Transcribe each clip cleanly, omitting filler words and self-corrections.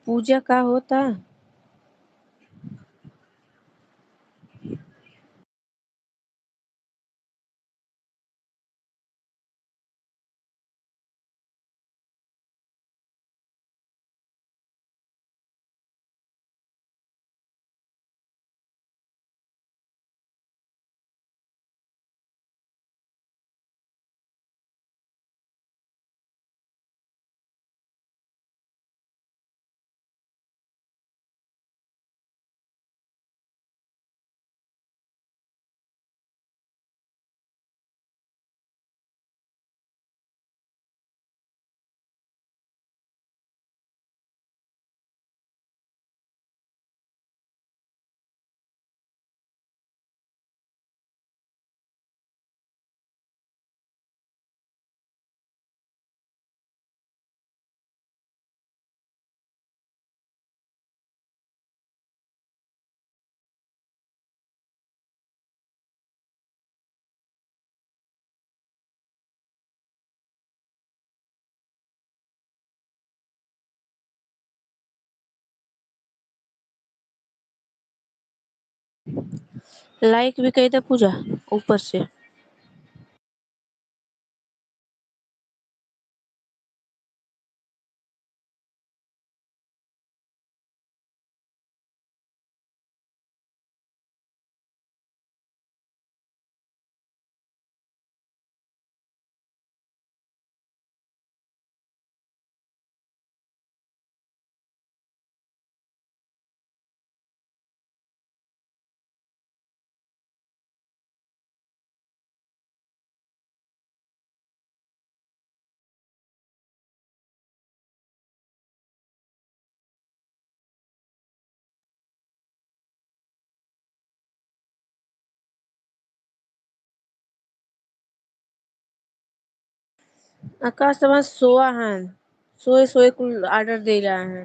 पूजा का होता? लाइक भी कही था पूजा ऊपर से। आकाश तुम्हारा सोआ है। सोए सोए कुल ऑर्डर दे रहा है।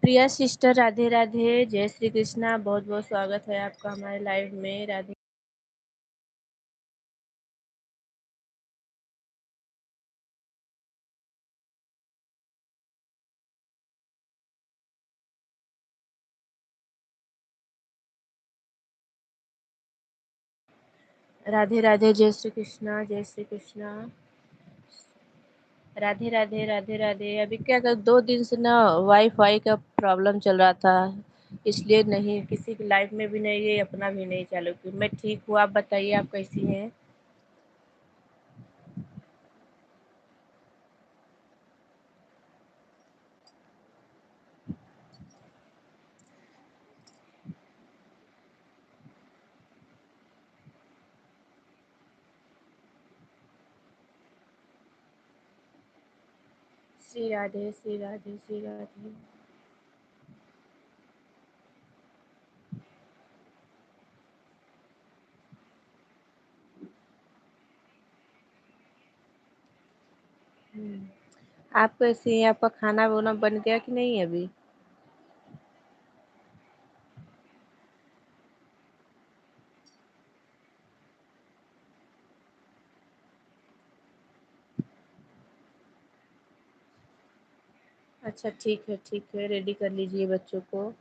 प्रिया सिस्टर, राधे राधे, जय श्री कृष्णा। बहुत बहुत स्वागत है आपका हमारे लाइव में। राधे राधे राधे, जय श्री कृष्णा, जय श्री कृष्णा। राधे राधे, राधे राधे। अभी क्या कर, 2 दिन से ना वाईफाई का प्रॉब्लम चल रहा था, इसलिए नहीं किसी की लाइफ में भी नहीं है, अपना भी नहीं चालू की। मैं ठीक हूँ, आप बताइए, आप कैसी हैं? श्री राधे, श्री राधे, श्री राधे। हम्म, आप कैसी हैं? आपका खाना वाना बन गया कि नहीं अभी? अच्छा, ठीक है, ठीक है, रेडी कर लीजिए बच्चों को।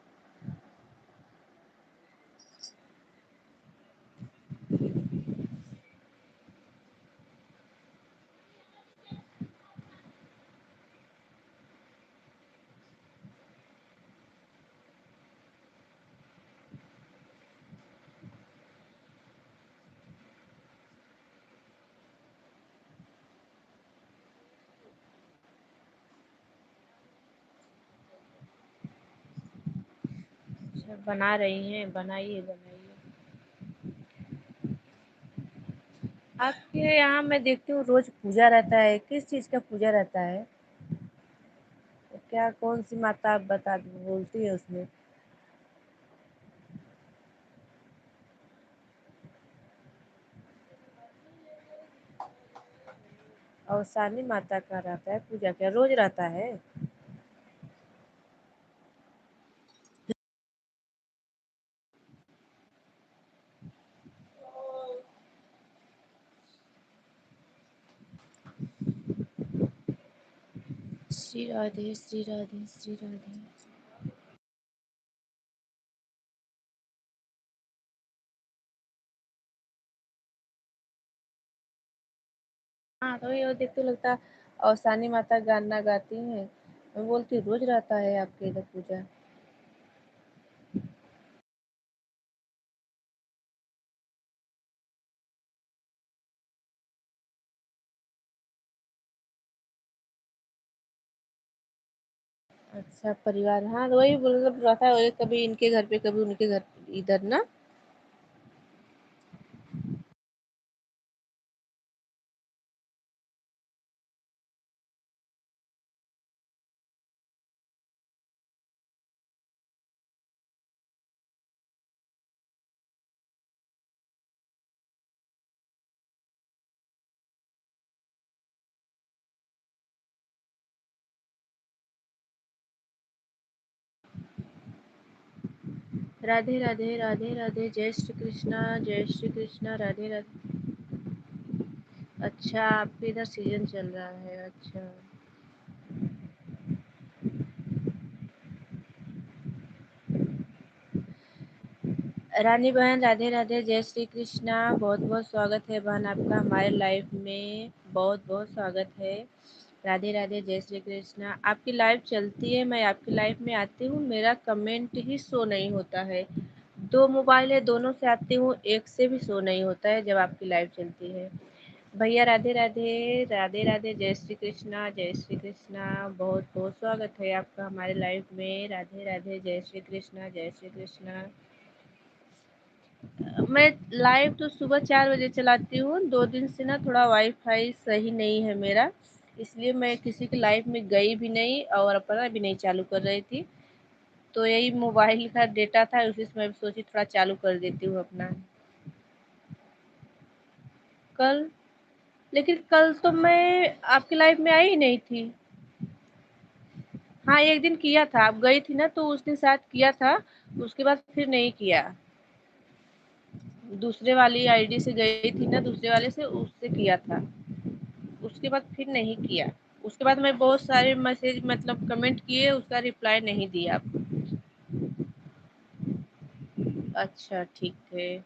अच्छा, बना रही हैं, बनाइए बनाइए। आपके यहाँ मैं देखती हूँ रोज पूजा रहता है, किस चीज़ का पूजा रहता है? तो क्या, कौन सी माता आप बता बोलती है उसमें? अवसानी माता का रहता है पूजा, क्या रोज रहता है? श्री राधे, श्री राधे, श्री राधे। हाँ, तो ये देखते लगता है अवसानी माता गाना गाती हैं। मैं बोलती रोज रहता है आपके इधर पूजा? अच्छा, परिवार, हाँ तो वही मतलब रहता है, वही कभी इनके घर पे कभी उनके घर, इधर ना। राधे राधे, राधे राधे, जय श्री कृष्णा, जय श्री कृष्णा, राधे राधे। अच्छा, आपके इधर सीजन चल रहा है, अच्छा। रानी बहन, राधे राधे, जय श्री कृष्णा। बहुत बहुत स्वागत है बहन आपका हमारे लाइफ में, बहुत बहुत स्वागत है। राधे राधे, जय श्री कृष्णा। आपकी लाइव चलती है, मैं आपकी लाइव में आती हूँ, मेरा कमेंट ही शो नहीं होता है। 2 मोबाइल है, दोनों से आती हूँ, एक से भी शो नहीं होता है जब आपकी लाइव चलती है। भैया राधे राधे, राधे राधे, जय श्री कृष्णा, जय श्री कृष्णा। बहुत बहुत स्वागत है आपका हमारे लाइव में। राधे राधे, जय श्री कृष्णा, जय श्री कृष्णा। मैं लाइव तो सुबह 4 बजे चलाती हूँ, 2 दिन से ना थोड़ा वाईफाई सही नहीं है मेरा, इसलिए मैं किसी के लाइव में गई भी नहीं और अपना भी नहीं चालू कर रही थी। तो यही मोबाइल का डेटा था, उसी से मैं सोची थोड़ा चालू कर देती हूँ अपना। कल, लेकिन कल तो मैं आपकी लाइव में आई ही नहीं थी। हाँ, एक दिन किया था, आप गई थी ना तो उस दिन शायद किया था, उसके बाद फिर नहीं किया। दूसरे वाली आईडी से गई थी ना, दूसरे वाले से उससे किया था, उसके बाद फिर नहीं किया। उसके बाद मैं बहुत सारे मैसेज मतलब कमेंट किए, उसका रिप्लाई नहीं दिया आप। अच्छा, ठीक है।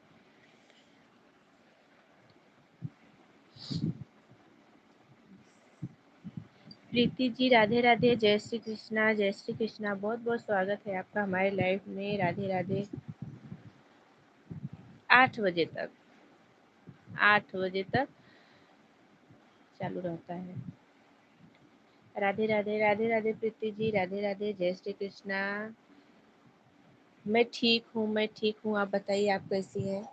प्रीति जी, राधे राधे, जय श्री कृष्णा, जय श्री कृष्णा। बहुत बहुत स्वागत है आपका हमारे लाइफ में। राधे राधे। 8 बजे तक, 8 बजे तक चालू रहता है। राधे राधे, राधे राधे प्रीति जी, राधे राधे, जय श्री कृष्णा। मैं ठीक हूँ, मैं ठीक हूँ, आप बताइए आप कैसी हैं।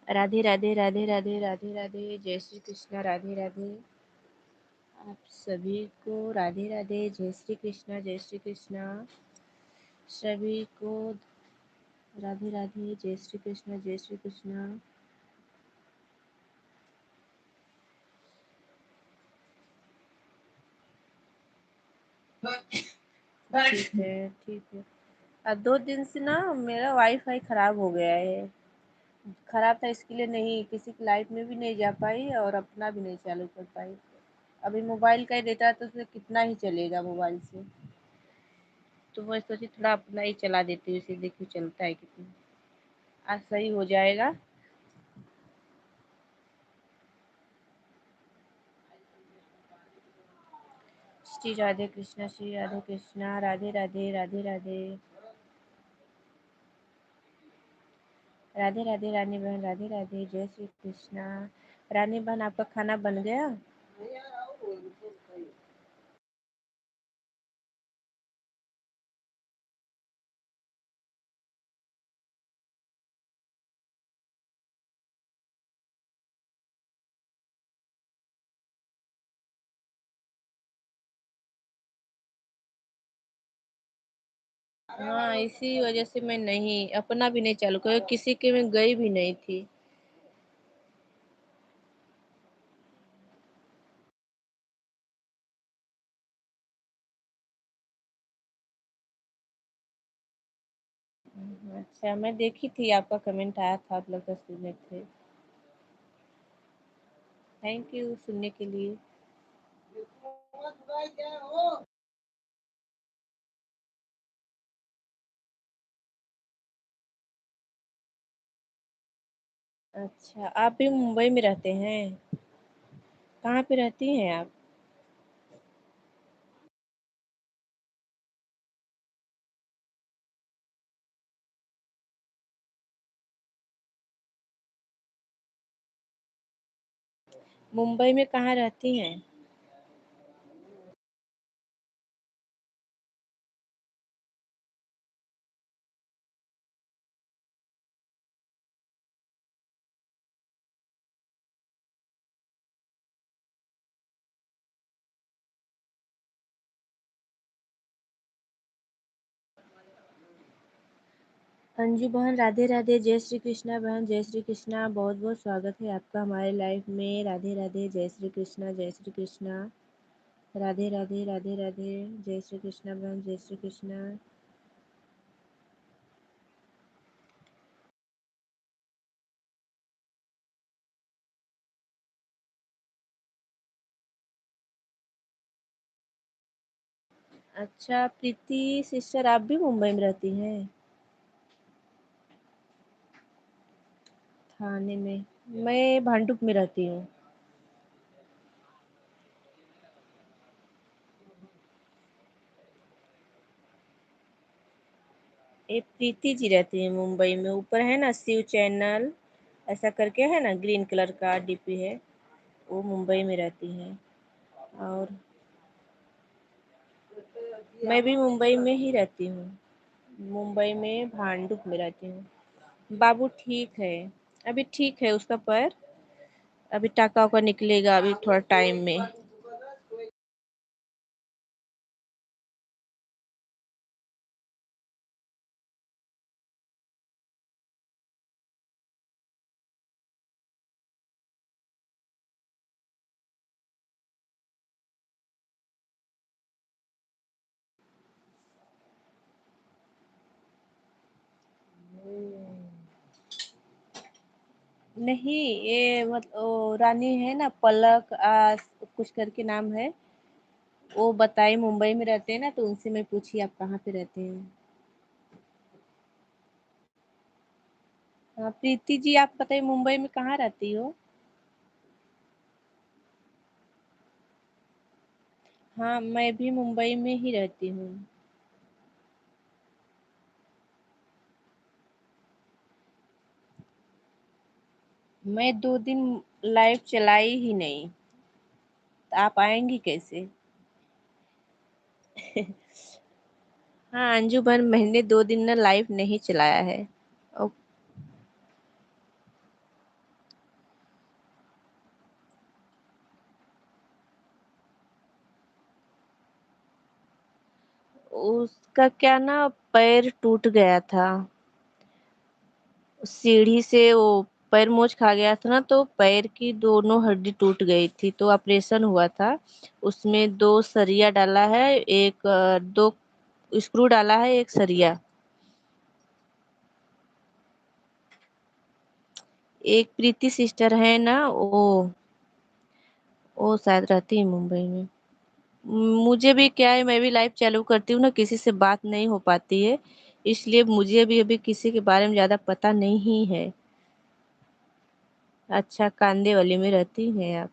राधे राधे, राधे राधे, राधे राधे, जय श्री कृष्णा, राधे राधे। आप सभी को राधे राधे, जय श्री कृष्णा, जय श्री कृष्णा। सभी को राधे राधे, जय श्री कृष्णा, जय श्री कृष्णा। ठीक है, ठीक है। 2 दिन से ना मेरा वाईफाई खराब हो गया है। खराब था इसके लिए नहीं, किसी की लाइफ में भी नहीं जा पाई और अपना भी नहीं चालू कर पाई। अभी मोबाइल का ही डेटा तो उसमें कितना ही चलेगा मोबाइल से। तो मैं सोची थोड़ा अपना ही चला देती हूँ, इसे देखिए चलता है कितना। आज सही हो जाएगा। श्री राधे कृष्णा, श्री राधे कृष्णा, राधे राधे, राधे राधे। राधे राधे रानी बहन, राधे राधे, जय श्री कृष्णा। रानी बहन, आपका खाना बन गया? हाँ, इसी वजह से मैं नहीं, अपना भी नहीं चालू कर, किसी के में गई भी नहीं थी। अच्छा, मैं देखी थी, आपका कमेंट आया था, आप लगता सुने थे। थैंक यू सुनने के लिए। अच्छा, आप भी मुंबई में रहते हैं? कहाँ पे रहती हैं आप? मुंबई में कहाँ रहती हैं? अंजू बहन, राधे राधे, जय श्री कृष्णा बहन, जय श्री कृष्णा। बहुत बहुत स्वागत है आपका हमारे लाइफ में। राधे राधे, जय श्री कृष्णा, जय श्री कृष्णा। राधे राधे, राधे राधे, जय श्री कृष्णा बहन, जय श्री कृष्णा। अच्छा प्रीति सिस्टर, आप भी मुंबई में रहती हैं? थाने में? मैं भांडुप में रहती हूँ। ये प्रीति जी रहती है मुंबई में, ऊपर है ना शिव चैनल ऐसा करके है ना, ग्रीन कलर का डीपी है, वो मुंबई में रहती हैं। और मैं भी मुंबई में ही रहती हूँ, मुंबई में भांडुप में रहती हूँ। बाबू ठीक है, अभी ठीक है उसका पैर, अभी टाका वाका निकलेगा अभी थोड़ा टाइम में। नहीं, ये मतलब रानी है ना, पलक कुछ करके नाम है। वो बताई मुंबई में रहते हैं ना, तो उनसे मैं पूछी आप कहाँ पे रहते हैं। हाँ प्रीति जी, आप बताइए मुंबई में कहाँ रहती हो। हाँ मैं भी मुंबई में ही रहती हूँ। मैं 2 दिन लाइव चलाई ही नहीं, तो आप आएंगी कैसे। हाँ अंजू बहन, मैंने 2 दिन ना लाइव नहीं चलाया है। ओ, उसका क्या ना, पैर टूट गया था। सीढ़ी से वो पैर मोच खा गया था ना, तो पैर की दोनों हड्डी टूट गई थी, तो ऑपरेशन हुआ था। उसमें 2 सरिया डाला है, एक 2 स्क्रू डाला है, एक सरिया। एक प्रीति सिस्टर है ना, वो शायद रहती है मुंबई में। मुझे भी क्या है, मैं भी लाइव चालू करती हूँ ना, किसी से बात नहीं हो पाती है, इसलिए मुझे भी अभी किसी के बारे में ज्यादा पता नहीं है। अच्छा, कांदे वाली में रहती हैं आप।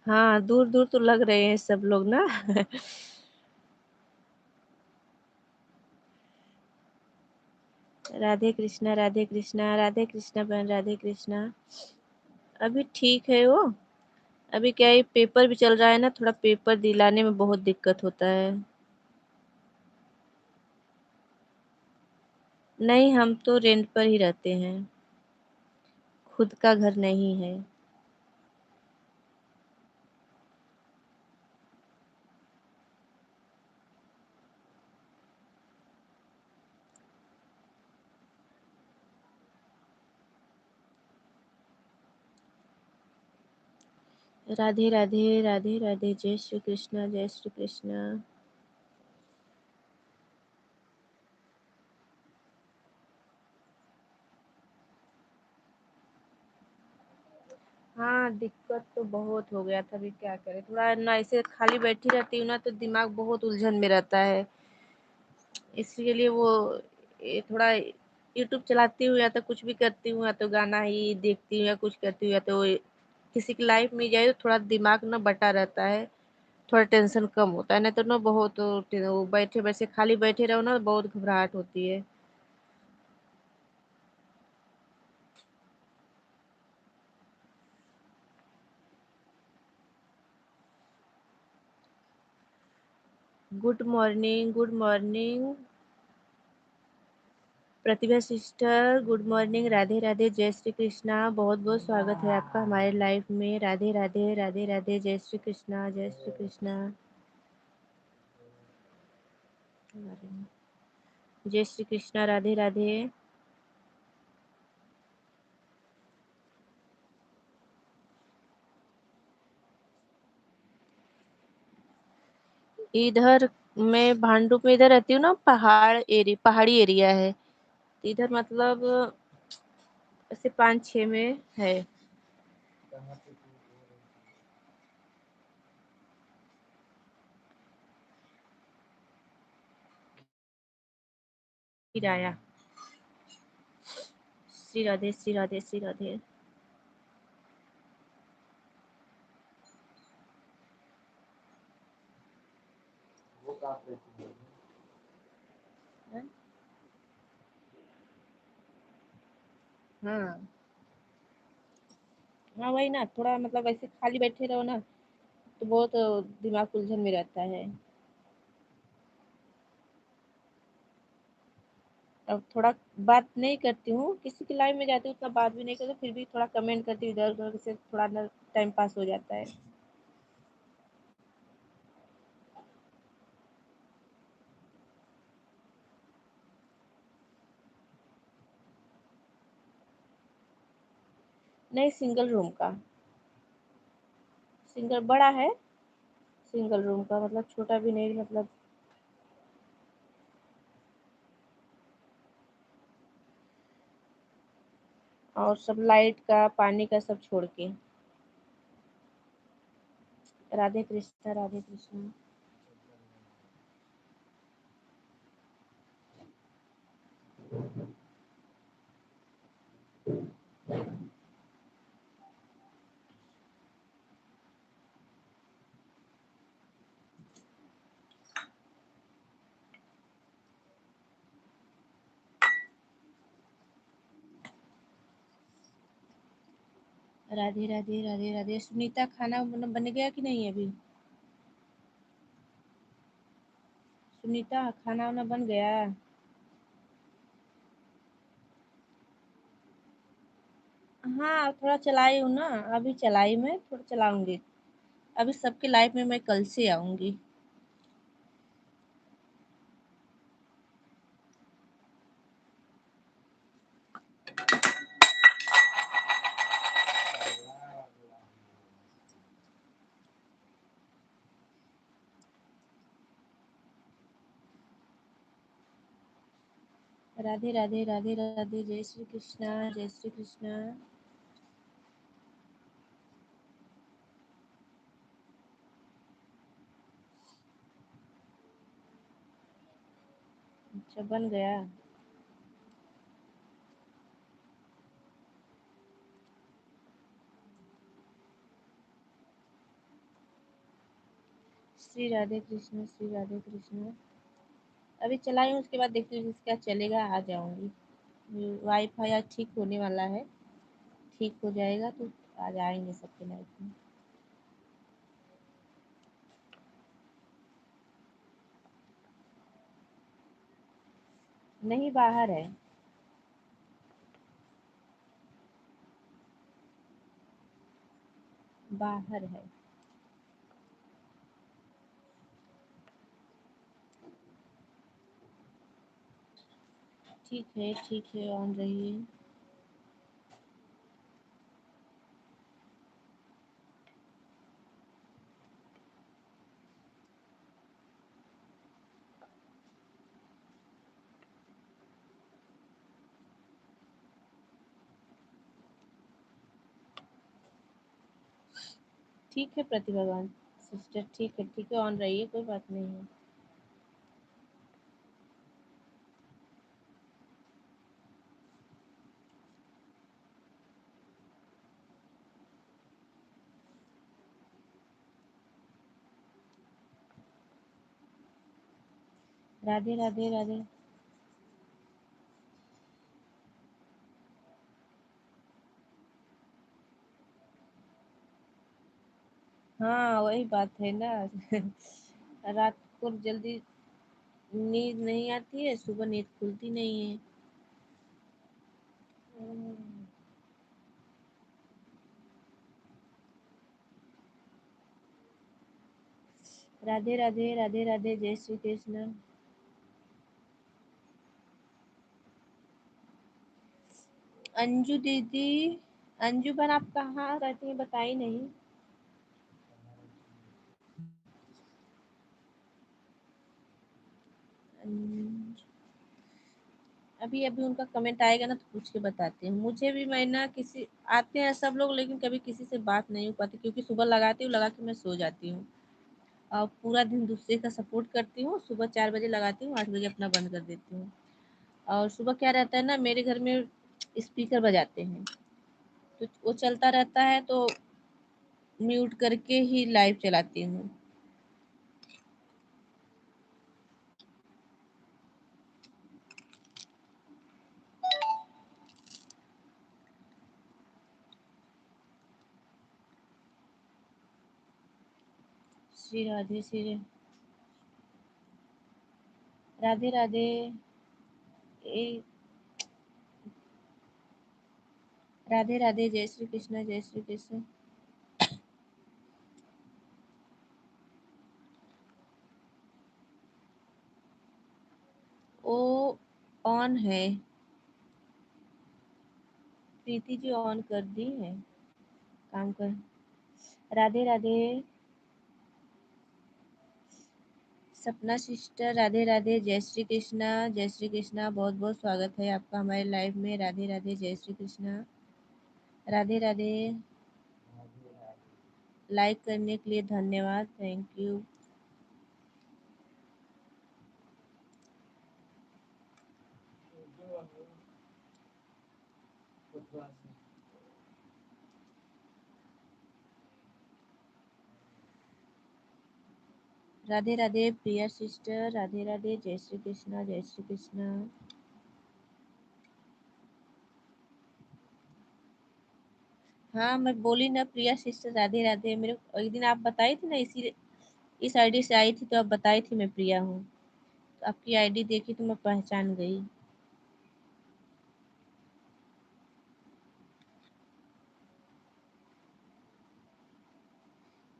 हाँ दूर दूर तो लग रहे हैं सब लोग ना। राधे कृष्णा, राधे कृष्णा, राधे कृष्णा बहन, राधे कृष्णा। अभी ठीक है वो। अभी क्या है, पेपर भी चल रहा है ना, थोड़ा पेपर दिलाने में बहुत दिक्कत होता है। नहीं, हम तो रेंट पर ही रहते हैं, खुद का घर नहीं है। राधे राधे, राधे राधे, जय श्री कृष्णा, जय श्री कृष्णा। हाँ दिक्कत तो बहुत हो गया था, अभी क्या करें, थोड़ा ना ऐसे खाली बैठी रहती हूँ ना, तो दिमाग बहुत उलझन में रहता है। इसके लिए वो ये थोड़ा यूट्यूब चलाती हूँ, या तो कुछ भी करती हूँ, या तो गाना ही देखती हूँ, या कुछ करती हूँ, या तो किसी की लाइफ में जाए तो थोड़ा दिमाग ना बटा रहता है, थोड़ा टेंशन कम होता है, नहीं तो ना बहुत वो बैठे वैसे खाली बैठे रहो ना, बहुत घबराहट होती है। Good morning, good morning Pratibha sister, good morning, Radhe Radhe, जय श्री कृष्णा, बहुत बहुत स्वागत है आपका हमारे लाइफ में। राधे राधे, राधे राधे, जय श्री कृष्णा, जय श्री कृष्णा। जय श्री कृष्णा, राधे राधे। इधर मैं भांडुप में इधर रहती हूँ ना, पहाड़ी एरिया है। इधर मतलब ऐसे 5-6 में है। किराया। श्री राधे, श्री राधे, श्री राधे। हाँ हाँ वही ना, थोड़ा मतलब ऐसे खाली बैठे रहो ना, तो बहुत दिमाग उलझन में रहता है। अब थोड़ा बात नहीं करती हूँ, किसी की लाइव में जाती हूँ उतना बात भी नहीं करती, फिर भी थोड़ा कमेंट करती हूँ, इधर उधर से थोड़ा ना टाइम पास हो जाता है। नहीं, सिंगल रूम का। सिंगल बड़ा है, सिंगल रूम का, मतलब छोटा भी नहीं, मतलब और सब लाइट का पानी का सब छोड़ के। राधे कृष्णा, राधे कृष्णा। राधे राधे, राधे राधे। सुनीता, खाना बन गया कि नहीं अभी? सुनीता, खाना वाना बन गया? हाँ, थोड़ा चलाई हूँ ना, अभी चलाई, मैं थोड़ा चलाऊंगी। अभी सबकी लाइफ में मैं कल से आऊंगी। राधे राधे, राधे राधे, जय श्री कृष्णा, जय श्री कृष्णा। अच्छा, बन गया। श्री राधे कृष्ण, श्री राधे कृष्ण। अभी चलाई हूँ, उसके बाद देखती हूँ क्या चलेगा, आ जाऊंगी। वाईफाई आज ठीक होने वाला है, ठीक हो जाएगा तो आ जाएंगे सबके लाइफ में। नहीं, बाहर है। बाहर है। ठीक है, ऑन रहिए। ठीक है प्रतिभा भगवान सिस्टर, ठीक है, ऑन रहिए, कोई बात नहीं है। राधे राधे, राधे। हाँ, वही बात है ना। रात को जल्दी नींद नहीं आती है, सुबह नींद खुलती नहीं है। हम्म। राधे राधे, राधे राधे, जय श्री कृष्ण। अंजू दीदी, अंजू बहन, आप कहाँ रहती हैं बताई नहीं। अंजू- अभी अभी उनका कमेंट आएगा ना तो पूछ के बताती हूँ। मुझे भी, मैं ना किसी आते हैं सब लोग, लेकिन कभी किसी से बात नहीं हो पाती, क्योंकि सुबह लगाती हूँ, लगा के मैं सो जाती हूँ। और पूरा दिन दूसरे का सपोर्ट करती हूँ, सुबह 4 बजे लगाती हूँ, 8 बजे अपना बंद कर देती हूँ। और सुबह क्या रहता है ना, मेरे घर में स्पीकर बजाते हैं, तो वो चलता रहता है, तो म्यूट करके ही लाइव चलाती हूँ। श्री राधे, श्री राधे राधे। ए, राधे राधे, जय श्री कृष्ण, जय श्री कृष्ण। ओ, ऑन है। प्रीति जी ऑन कर दी है, काम कर। राधे राधे। सपना सिस्टर, राधे राधे, जय श्री कृष्णा। जय श्री कृष्णा, बहुत बहुत स्वागत है आपका हमारे लाइव में। राधे राधे, जय श्री कृष्णा। राधे राधे। लाइक करने के लिए धन्यवाद, thank you. Radhe Radhe Priya sister, Radhe Radhe, जय श्री कृष्णा, जय श्री कृष्णा। हाँ, मैं बोली ना प्रिया सिस्टर, राधे राधे। मेरे एक दिन आप बताई थी ना, इस आईडी से आई थी तो आप बताई थी मैं प्रिया हूँ। तो आपकी आईडी देखी तो मैं पहचान गई।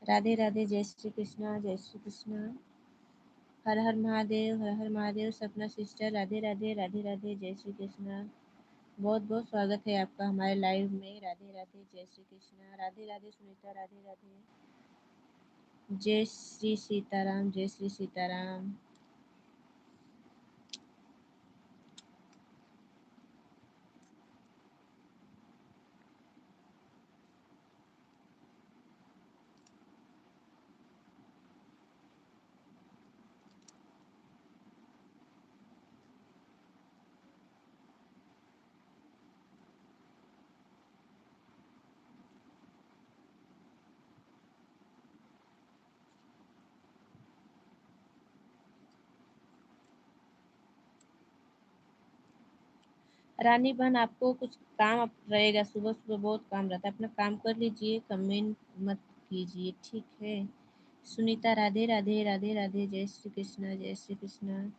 राधे राधे, जय श्री कृष्णा, जय श्री कृष्णा। हर हर महादेव, हर हर महादेव। सपना सिस्टर, राधे राधे, राधे राधे, जय श्री कृष्णा। बहुत बहुत स्वागत है आपका हमारे लाइव में। राधे राधे, जय श्री कृष्णा। राधे राधे सुनीता, राधे राधे। जय श्री सीताराम, जय श्री सीताराम। रानी बहन, आपको कुछ काम रहेगा, सुबह सुबह बहुत काम रहता है, अपना काम कर लीजिए, कमेंट मत कीजिए, ठीक है। सुनीता, राधे राधे, राधे राधे, जय श्री कृष्णा, जय श्री कृष्णा।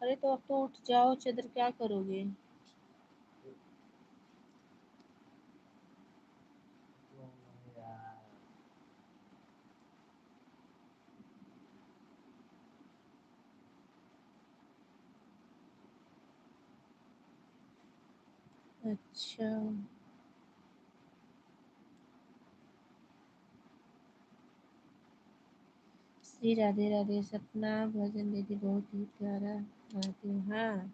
अरे तो अब तो उठ जाओ, चदर क्या करोगे। अच्छा। श्री राधे राधे। सपना भजन दीदी बहुत ही प्यारा गाती हूँ। हाँ।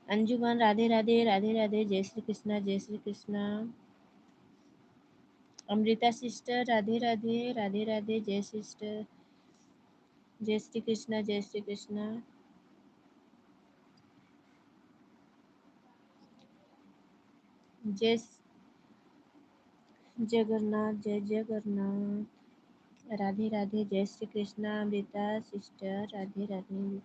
अंजुमन, राधे राधे, राधे राधे, जय श्री कृष्णा, जय श्री कृष्णा। अमृता सिस्टर, राधे राधे, राधे राधे, जय सिस्टर, जय श्री कृष्णा, जय श्री कृष्णा। जय जगन्नाथ, जय जगन्नाथ। राधे राधे, जय श्री कृष्णा। अमृता सिस्टर, राधे राधे।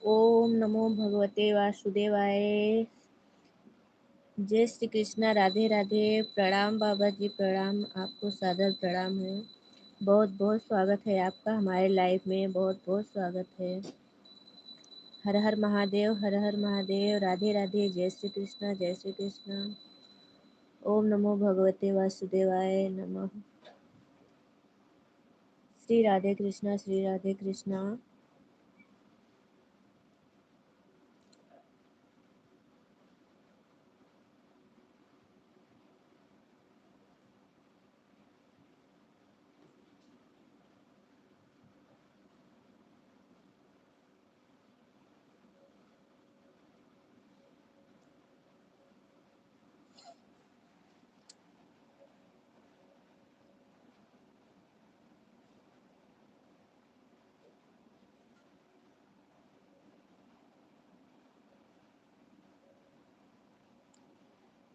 ओम नमो भगवते वासुदेवाय। जय श्री कृष्णा, राधे राधे। प्रणाम बाबा जी, प्रणाम। आपको सादर प्रणाम है। बहुत बहुत स्वागत है आपका हमारे लाइफ में, बहुत बहुत स्वागत है। हर हर महादेव, हर हर महादेव। राधे राधे। जय श्री कृष्णा, जय श्री कृष्णा। ओम नमो भगवते वासुदेवाय नमः। श्री राधे कृष्णा, श्री राधे कृष्णा।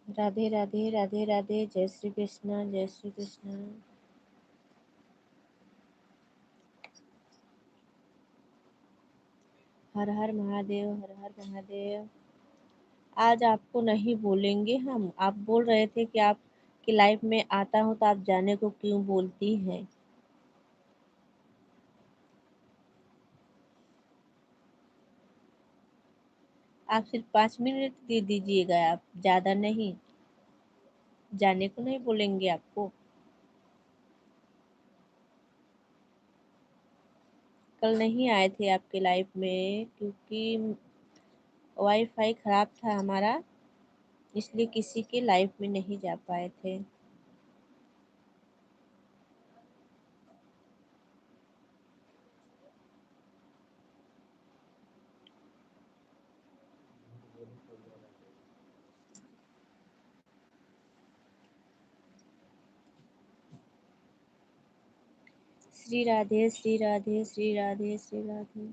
राधे राधे, राधे राधे। जय श्री कृष्णा, जय श्री कृष्णा। हर हर महादेव, हर हर महादेव। आज आपको नहीं बोलेंगे हम। आप बोल रहे थे कि आपकी लाइफ में आता हूँ तो आप जाने को क्यों बोलती हैं। आप सिर्फ 5 मिनट दे दीजिएगा, आप ज़्यादा नहीं। जाने को नहीं बोलेंगे आपको। कल नहीं आए थे आपके लाइफ में क्योंकि वाईफाई ख़राब था हमारा, इसलिए किसी के लाइफ में नहीं जा पाए थे। श्री राधे, श्री राधे, श्री राधे, श्री राधे।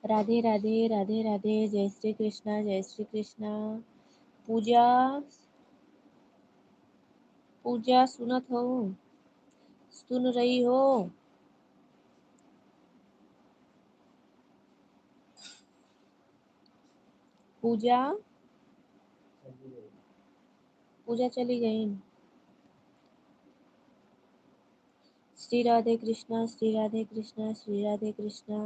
राधे राधे, राधे राधे। जय श्री कृष्णा, जय श्री कृष्णा। पूजा, पूजा सुनत हो? सुन रही हो? पूजा, पूजा चली गई। श्री राधे कृष्णा, श्री राधे कृष्णा, श्री राधे कृष्णा।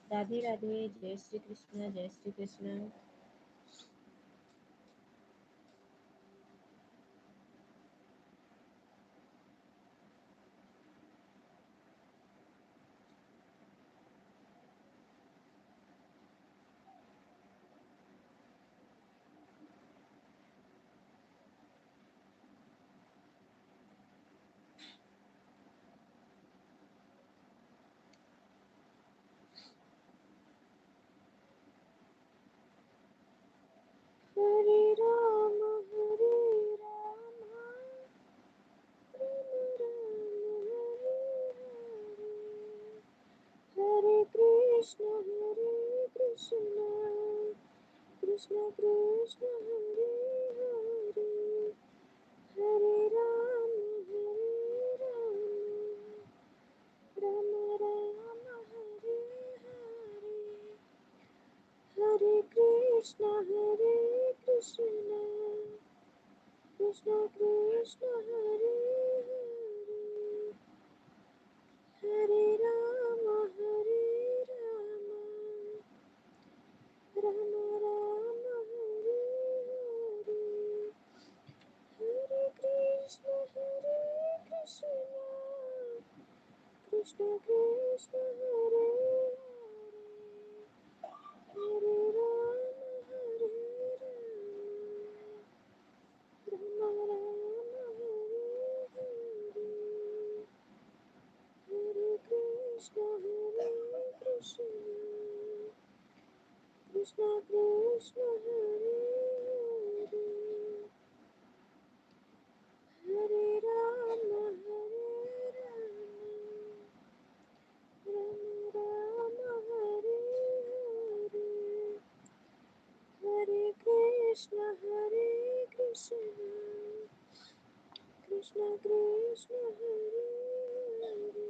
राधे राधे। जय श्री कृष्णा, जय श्री कृष्णा। हरे राम, हरे राम, राम राम, हरे कृष्ण, हरे कृष्ण, कृष्ण कृष्ण, हरे हरे, हरे राम, राम राम, हरे हरे, हरे कृष्ण, हरे कृष्ण, कृष्ण कृष्ण, हरे हरे, हरे राम, राम राम, हरे हरे, हरे कृष्ण, कृष्ण कृष्ण, हरे हरे, कृष्ण हरे हरे, हरे राम राम राम हरे हरे, हरे कृष्ण कृष्ण कृष्ण हरे हरे।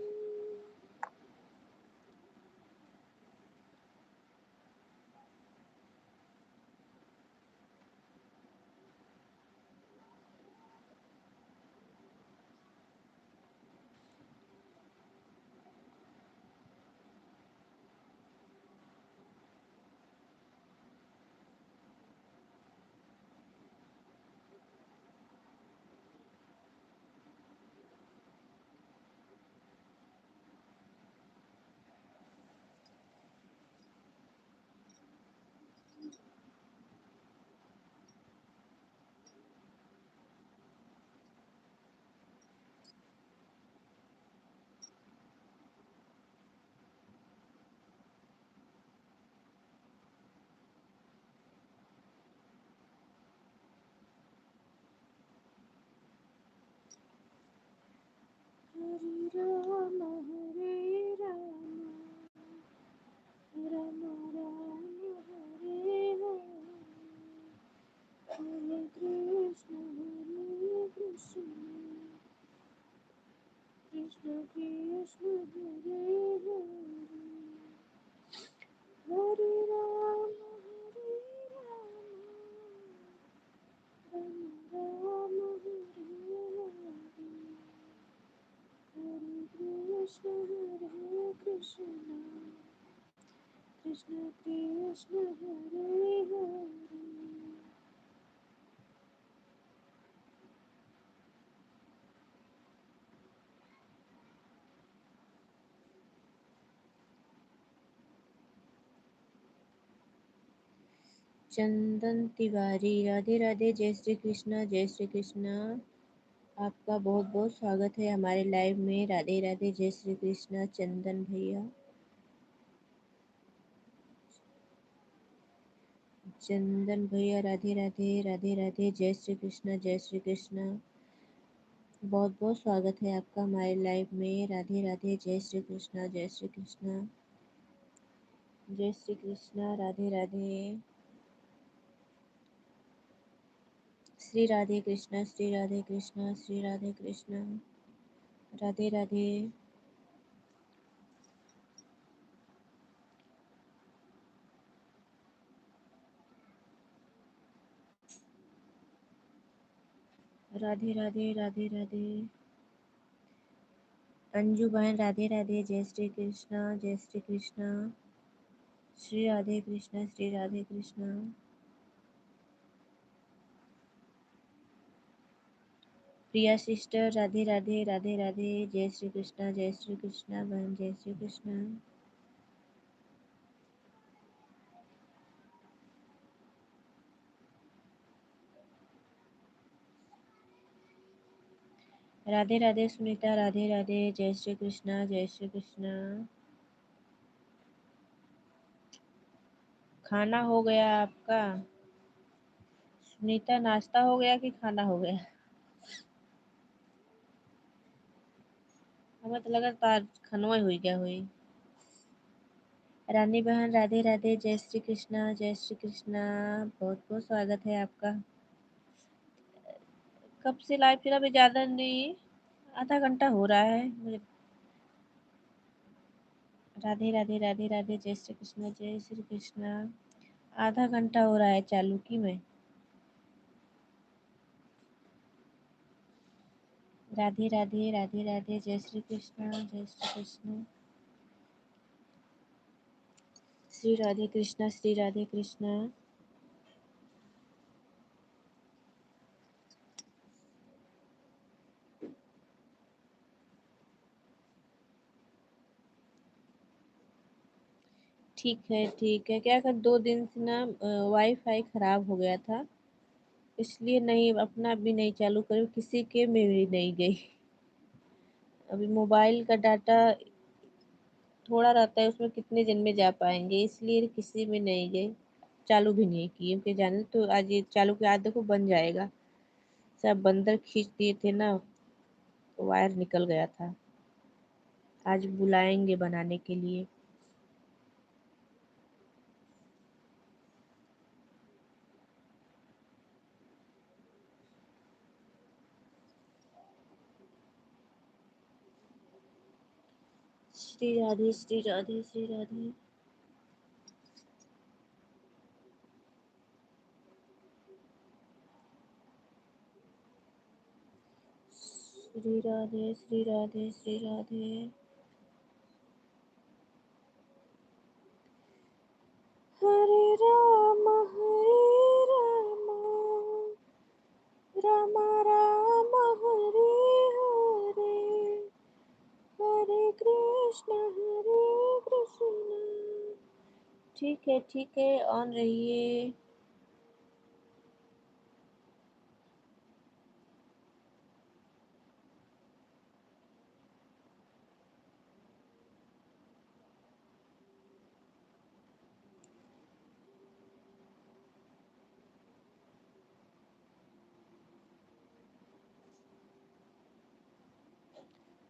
हरे राम राम राम हरे हरे, हरे कृष्ण कृष्ण कृष्ण हरे हरे, हरे राम राम राम हरे हरे, हरे कृष्ण कृष्ण कृष्ण हरे हरे। चंदन तिवारी, राधे राधे, जय श्री कृष्णा, जय श्री कृष्णा। आपका बहुत बहुत स्वागत है हमारे लाइव में। राधे राधे, जय श्री कृष्णा चंदन भैया। चंदन भैया राधे राधे, राधे राधे, जय श्री कृष्णा, जय श्री कृष्णा। बहुत बहुत स्वागत है आपका हमारे लाइव में। राधे राधे, जय श्री कृष्णा, जय श्री कृष्णा, जय श्री कृष्णा, राधे राधे। श्री राधे कृष्णा, श्री राधे कृष्णा, श्री राधे कृष्णा, राधे राधे। राधे राधे, राधे राधे। अंजू बहन राधे राधे, जय श्री कृष्णा, जय श्री कृष्णा, श्री राधे कृष्णा, श्री राधे कृष्णा। प्रिया सिस्टर राधे राधे, राधे राधे, जय श्री कृष्णा, जय श्री कृष्णा बहन, जय श्री कृष्णा। राधे राधे सुनीता, राधे राधे, जय श्री कृष्णा, जय श्री कृष्णा। खाना हो गया आपका सुनीता? नाश्ता हो गया कि खाना हो गया? हमें तो लगा तार खनवा हुई क्या हुई। रानी बहन राधे राधे, जय श्री कृष्णा, जय श्री कृष्णा। बहुत बहुत स्वागत है आपका। कब से लाइव चला? भी ज्यादा नहीं, आधा घंटा हो रहा है मुझे। राधे राधे, राधे राधे, जय श्री कृष्णा, जय श्री कृष्णा। आधा घंटा हो रहा है चालू की मैं। राधे राधे, राधे राधे, जय श्री कृष्णा, जय श्री कृष्णा, श्री राधे कृष्णा, श्री राधे कृष्णा। ठीक है ठीक है। क्या कर, 2 दिन से ना वाईफाई खराब हो गया था, इसलिए नहीं, अपना भी नहीं चालू करी, किसी के में भी नहीं गई। अभी मोबाइल का डाटा थोड़ा रहता है, उसमें कितने दिन में जा पाएंगे, इसलिए किसी में नहीं गई। चालू भी नहीं किए कि जाने तो आज ये चालू के आज देखो बन जाएगा। सब बंदर खींच दिए थे ना, वायर निकल गया था। आज बुलाएंगे बनाने के लिए। श्री राधे श्री राधे श्री राधे। श्री राधे श्री राधे श्री राधे। हरे राम राम राम हरे हरे, हरे कृष्ण। ठीक है ऑन रहिए।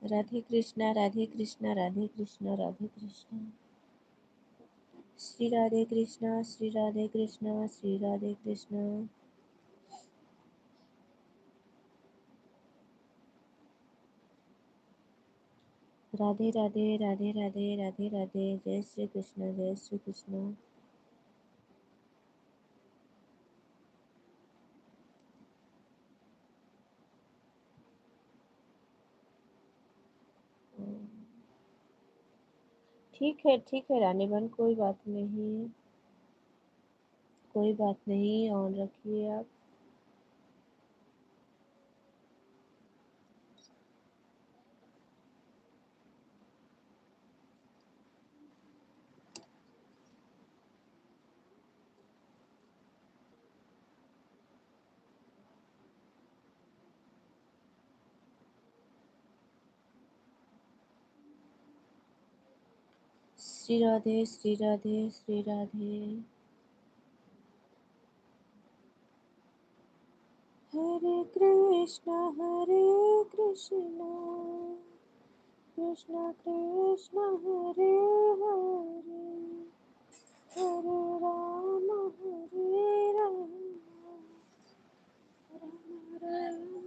राधे कृष्णा राधे कृष्णा राधे कृष्णा राधे कृष्णा। श्री राधे कृष्णा श्री राधे कृष्णा श्री राधे कृष्णा। राधे राधे राधे राधे राधे राधे। जय श्री कृष्ण जय श्री कृष्ण। ठीक है रानी बहन, कोई बात नहीं, कोई बात नहीं, ऑन रखिए आप। श्री राधे श्री राधे श्री राधे। हरे कृष्णा कृष्ण कृष्ण हरे हरे, हरे राम राम राम।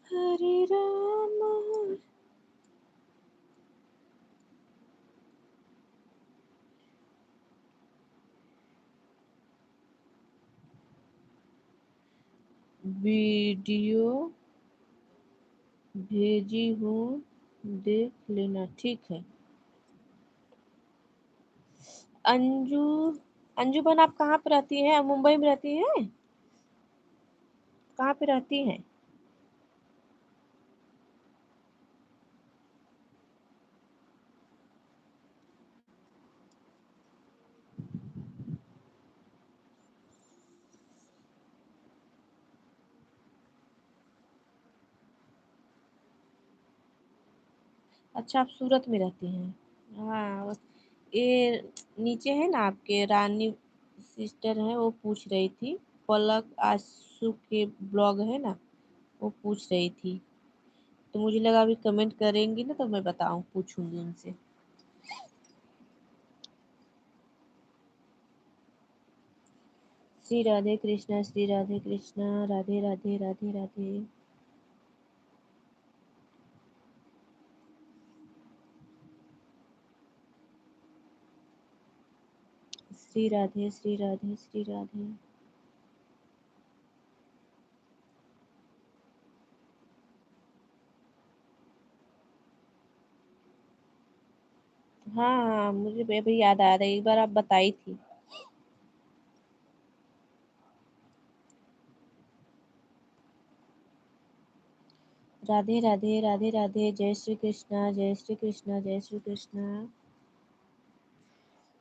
हरे राम। वीडियो भेजी हूँ, देख लेना। ठीक है। अंजू, अंजू बहन आप कहाँ पे रहती हैं? मुंबई में रहती हैं? कहाँ पे रहती हैं? अच्छा, आप सूरत में रहती हैं। हाँ, ये नीचे है ना आपके रानी सिस्टर है, वो पूछ रही थी। पलक आंसू के ब्लॉग है ना, वो पूछ रही थी। तो मुझे लगा अभी कमेंट करेंगी ना, तो मैं बताऊं, पूछूंगी उनसे। श्री राधे कृष्णा, श्री राधे कृष्णा, राधे राधे राधे राधे। श्री राधे, श्री राधे, श्री राधे। हाँ हाँ, मुझे अभी याद आ रहा है, एक बार आप बताई थी। राधे राधे राधे राधे, जय श्री कृष्णा, जय श्री कृष्णा, जय श्री कृष्णा।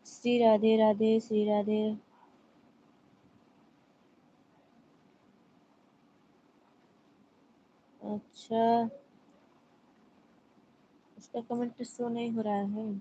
श्री राधे राधे, श्री राधे। अच्छा, उसका कमेंट शो नहीं हो रहा है।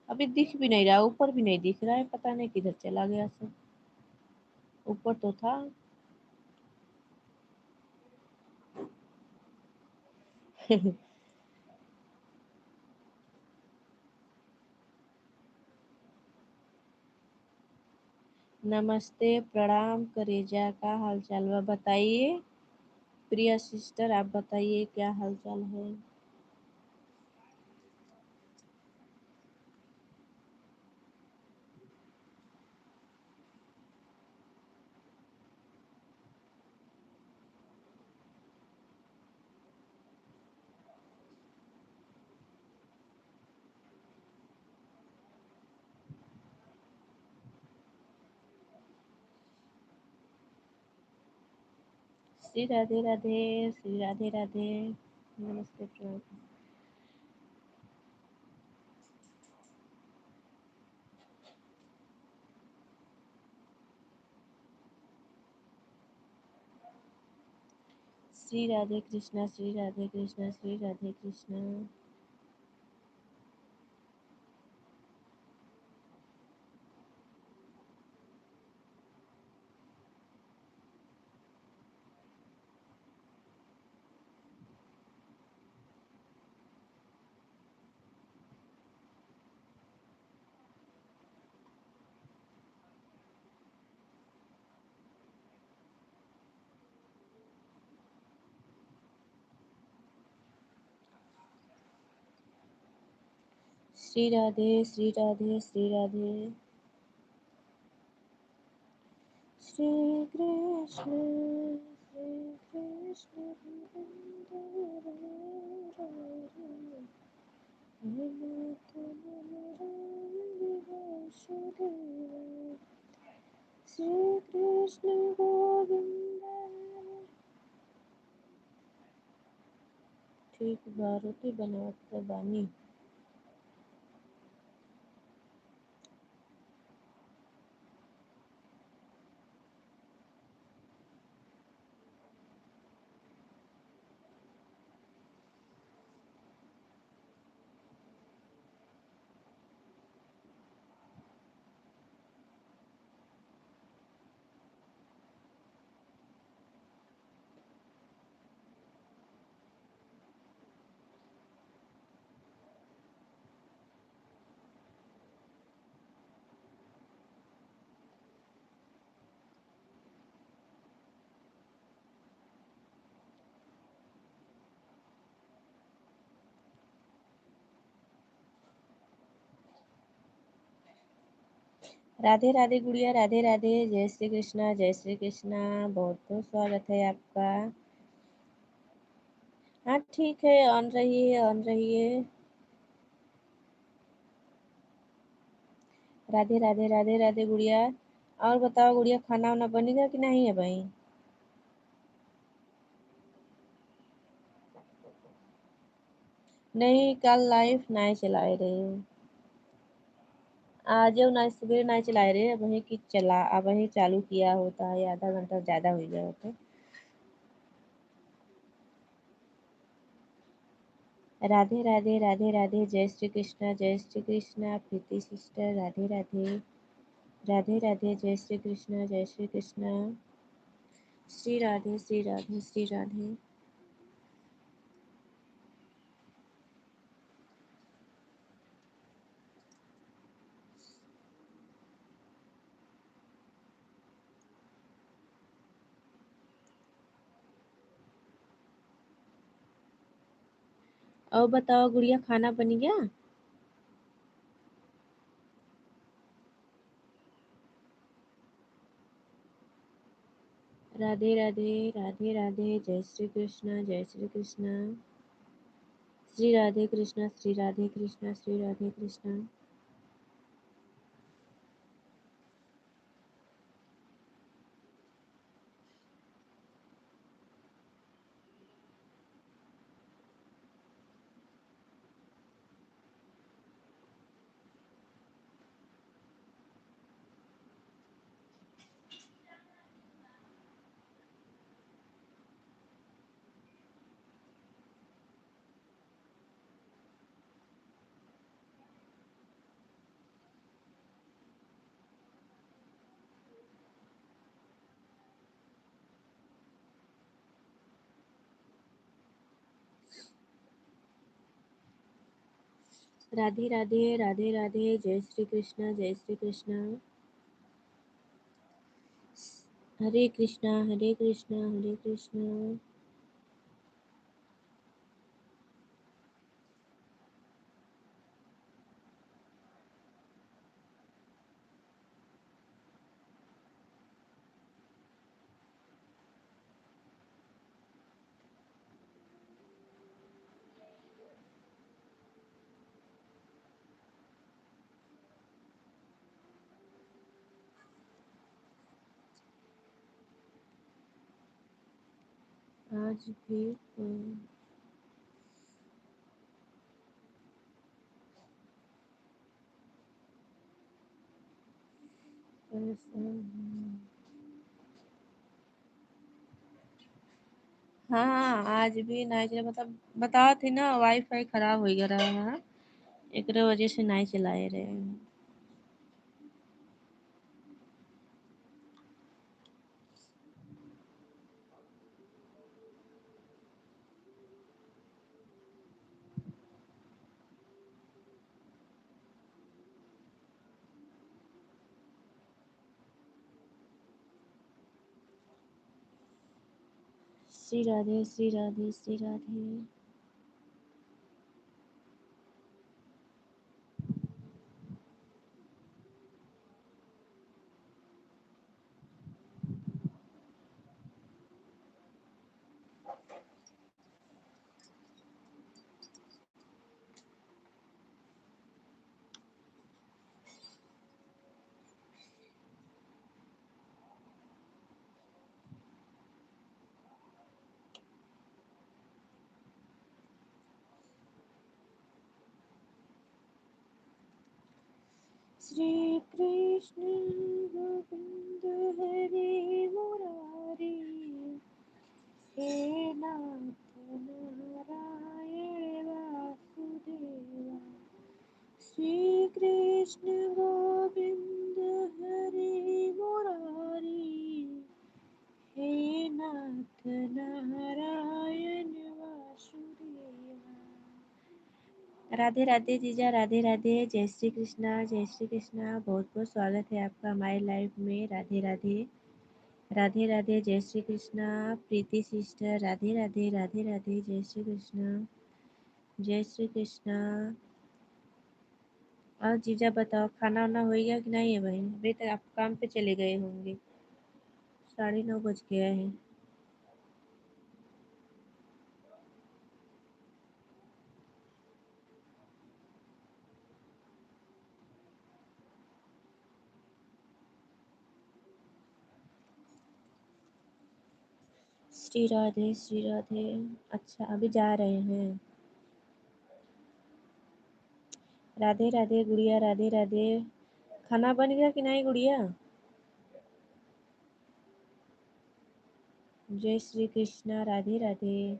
अभी दिख भी नहीं रहा, ऊपर भी नहीं दिख रहा है, पता नहीं किधर चला गया सब। ऊपर तो था। नमस्ते, प्रणाम करेजा, का हाल चाल बा बताइए। प्रिया सिस्टर, आप बताइए क्या हाल चाल है। श्री राधे राधे, श्री राधे राधे। नमस्ते, प्रणाम। श्री राधे कृष्णा, श्री राधे कृष्णा, श्री राधे कृष्णा। श्री राधे, श्री राधे, श्री राधे। श्री कृष्ण, श्री कृष्ण, श्री कृष्ण गोविंद। ठीक बा, रोटी बनावत बानी। राधे राधे गुड़िया, राधे राधे, जय श्री कृष्णा, जय श्री कृष्णा। बहुत बहुत स्वागत है आपका। हाँ ठीक है, ऑन रही है, ऑन रही है। राधे राधे राधे राधे गुड़िया। और बताओ गुड़िया, खाना वाना बनेगा कि नहीं है भाई। नहीं, कल लाइफ नहीं चलाए रहे। आज ना सवेरे नहीं चलाए रहे, वही की चला अब वही चालू किया होता है, आधा घंटा ज़्यादा हो गया होता। राधे राधे राधे राधे, जय श्री कृष्णा जय श्री कृष्णा, प्रीति सिस्टर राधे राधे। राधे राधे, जय श्री कृष्णा जय श्री कृष्णा। श्री राधे श्री राधे श्री राधे। और बताओ गुड़िया, खाना बन गया? राधे राधे राधे राधे, जय श्री कृष्णा जय श्री कृष्णा। श्री राधे कृष्णा श्री राधे कृष्णा श्री राधे कृष्णा। राधे राधे राधे राधे, जय श्री कृष्णा जय श्री कृष्णा। हरे कृष्णा हरे कृष्णा हरे कृष्णा। आज भी परेशान। हाँ, आज भी नहीं चला, मतलब बता थी ना, वाईफाई खराब हो गया रहा है, एक वजह से नहीं चलाए रहे। श्री राधे श्री राधे श्री राधे। श्री कृष्ण गोविंद हरे मुरारी, हे नाथ नारायण वासुदेवा। श्री कृष्ण गोविंद हरे मुरारी, हे नाथ नारायण वासुदेवा। राधे राधे जीजा, राधे राधे, जय श्री कृष्णा जय श्री कृष्णा। बहुत बहुत स्वागत है आपका हमारी लाइफ में। राधे राधे राधे राधे, जय श्री कृष्णा। प्रीति सिस्टर राधे राधे राधे राधे, जय श्री कृष्णा जय श्री कृष्णा। और जीजा बताओ, खाना वाना हो गया कि नहीं है भाई? अभी तक आप काम पे चले गए होंगे, 9:30 बज गया है। श्री राधे श्री राधे। अच्छा, अभी जा रहे हैं? राधे राधे गुड़िया, राधे राधे। खाना बन गया कि नहीं गुड़िया? जय श्री कृष्णा, राधे राधे।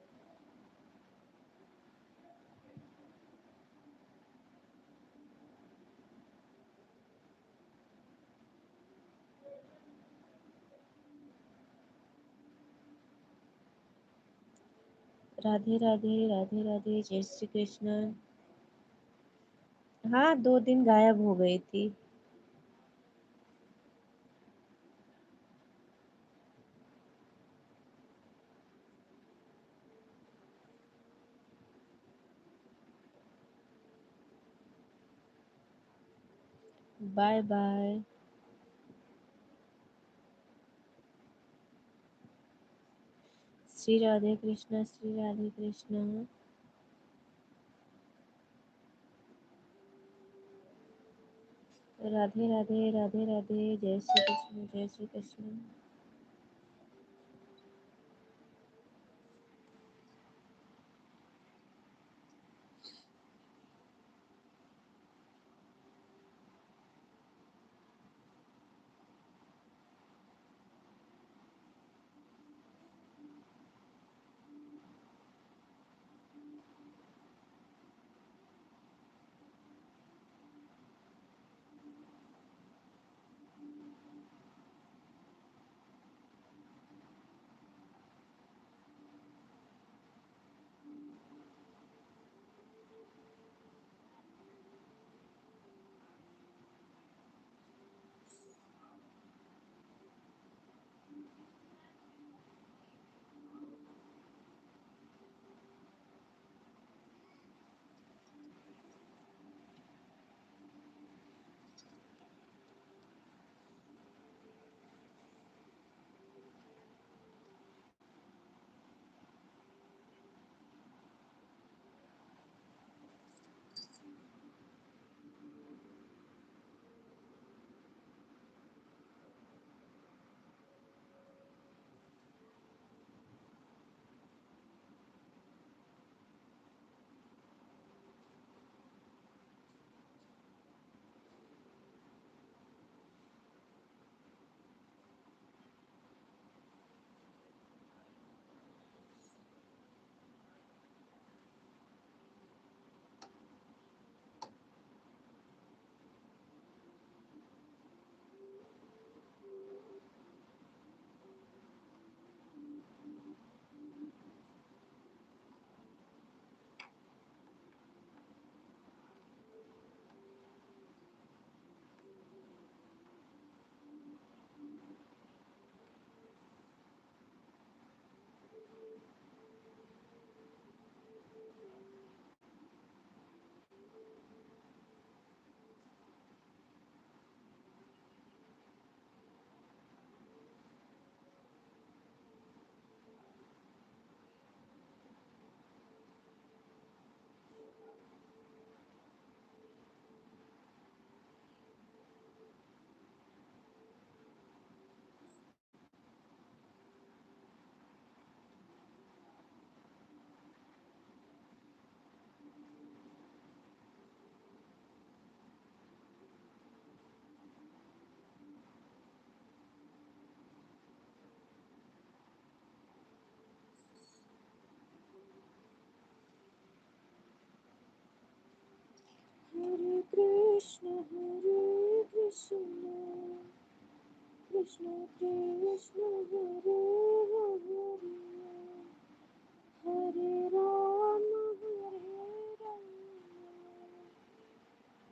राधे राधे, राधे राधे, जय श्री कृष्ण। हाँ, 2 दिन गायब हो गई थी। Bye bye. श्री राधे कृष्ण, श्री राधे कृष्ण। राधे राधे, राधे राधे, जय श्री कृष्ण, जय श्री कृष्ण। हरे कृष्ण, कृष्ण कृष्ण हरे हरे, हरे राम,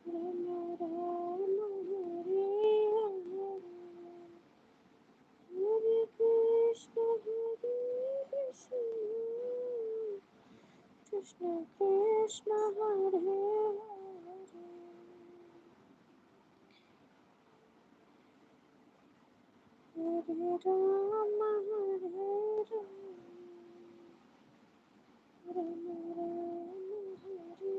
राम राम, हरे हरे। हरे कृष्ण, कृष्ण कृष्ण हरे हरे, हरे राम, हरे Ram, Ram Hare Hare.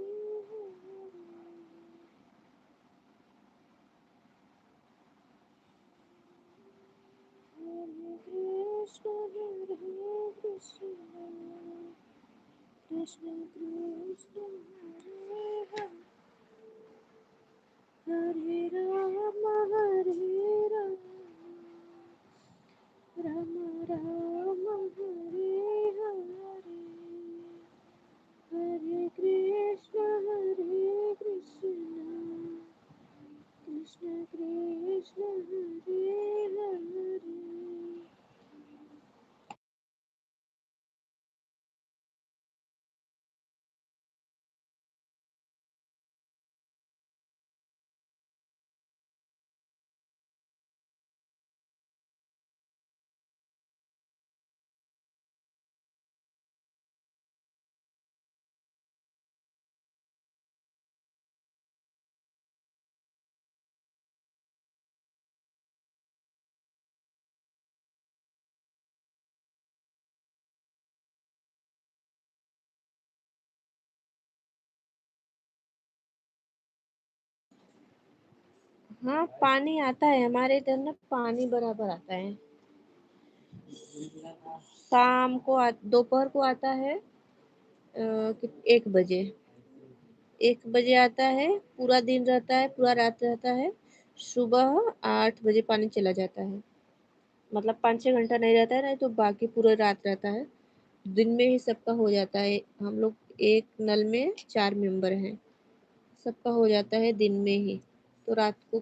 Hare Krishna, Hare Krishna, Krishna Krishna, Hare Hare. Ram Hare Hare, हरे कृष्ण कृष्ण कृष्ण हरे हरे। हाँ, पानी आता है हमारे इधर ना, पानी बराबर आता है। शाम को दोपहर को आता है, 1 बजे। 1 बजे आता है, पूरा दिन रहता है, पूरा रात रहता है। सुबह 8 बजे पानी चला जाता है। मतलब 5-6 घंटा नहीं रहता है, नहीं तो बाकी पूरा रात रहता है। दिन में ही सबका हो जाता है। हम लोग एक नल में 4 मेंबर हैं, सबका हो जाता है दिन में ही। तो रात को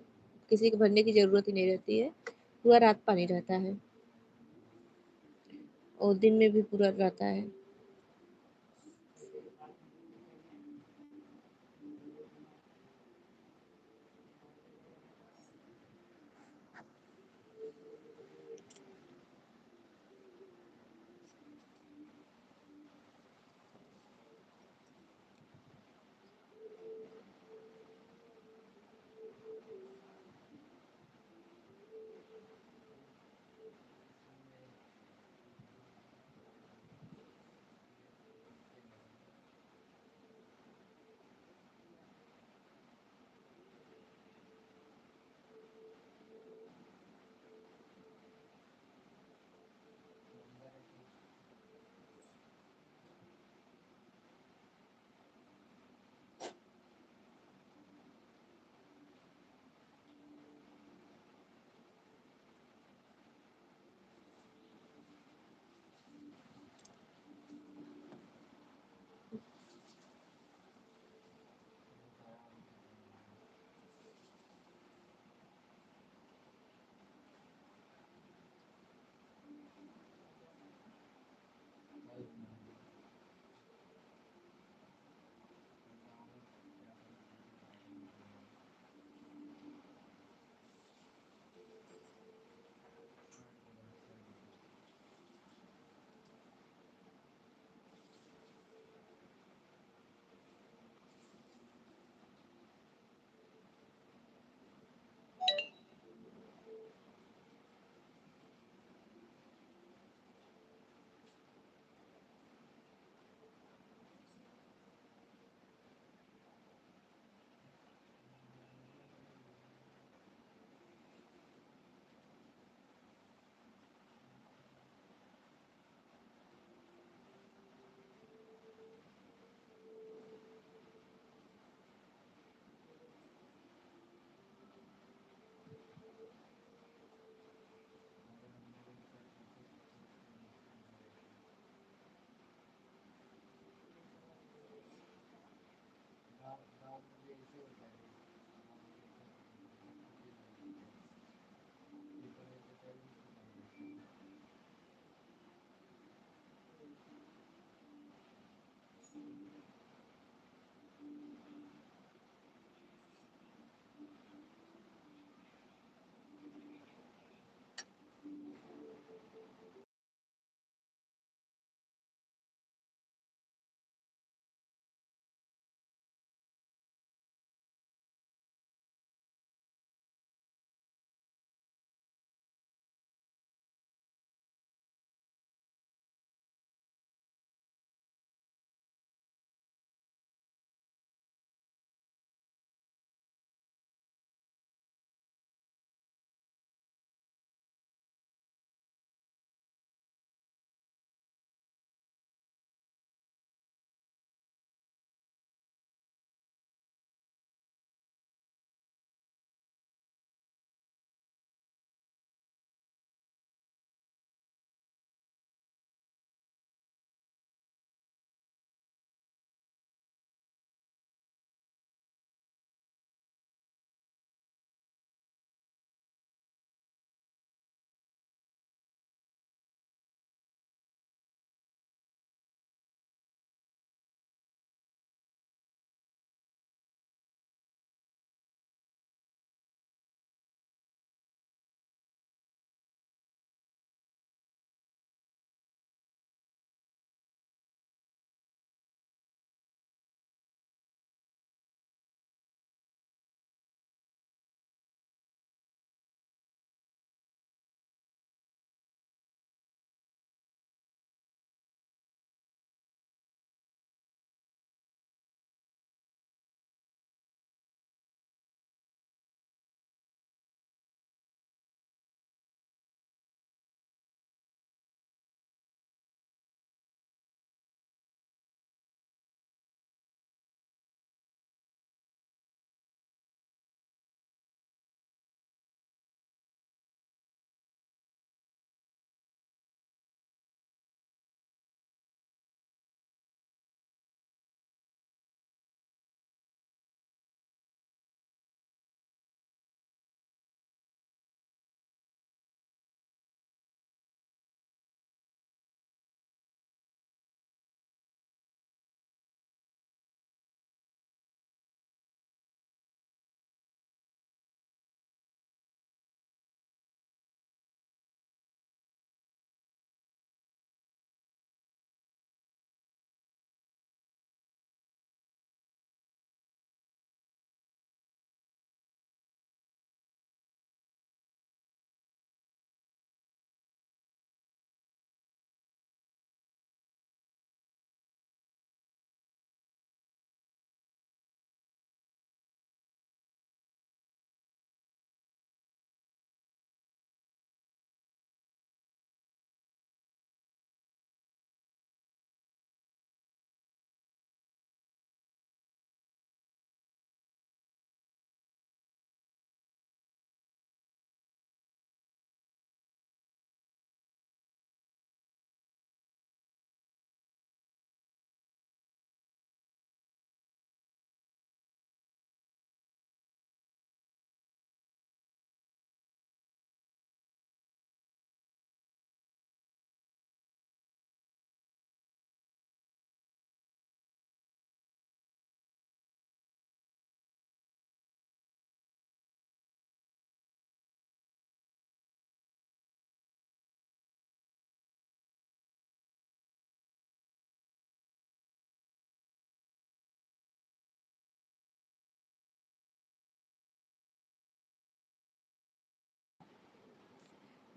किसी को भरने की जरूरत ही नहीं रहती है, पूरा रात पानी रहता है और दिन में भी पूरा रहता है।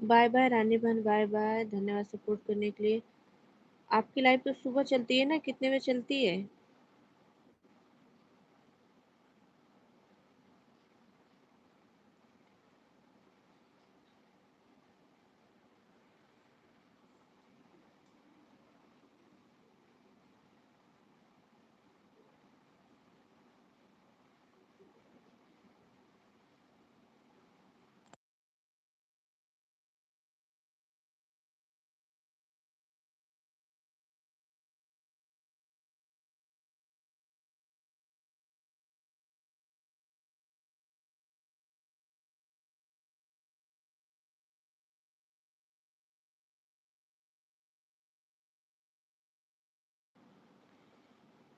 बाय बाय रानी बहन, बाय बाय, धन्यवाद सपोर्ट करने के लिए। आपकी लाइव तो सुबह चलती है ना, कितने बजे चलती है?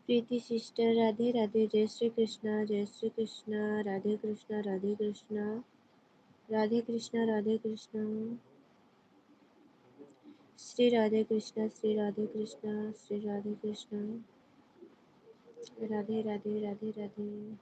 प्रीति सिस्टर, राधे राधे, जय श्री कृष्णा, जय श्री कृष्णा, राधे कृष्णा, राधे कृष्णा, राधे कृष्णा, राधे कृष्णा, श्री राधे कृष्णा, श्री राधे कृष्णा, श्री राधे कृष्णा, राधे राधे, राधे राधे।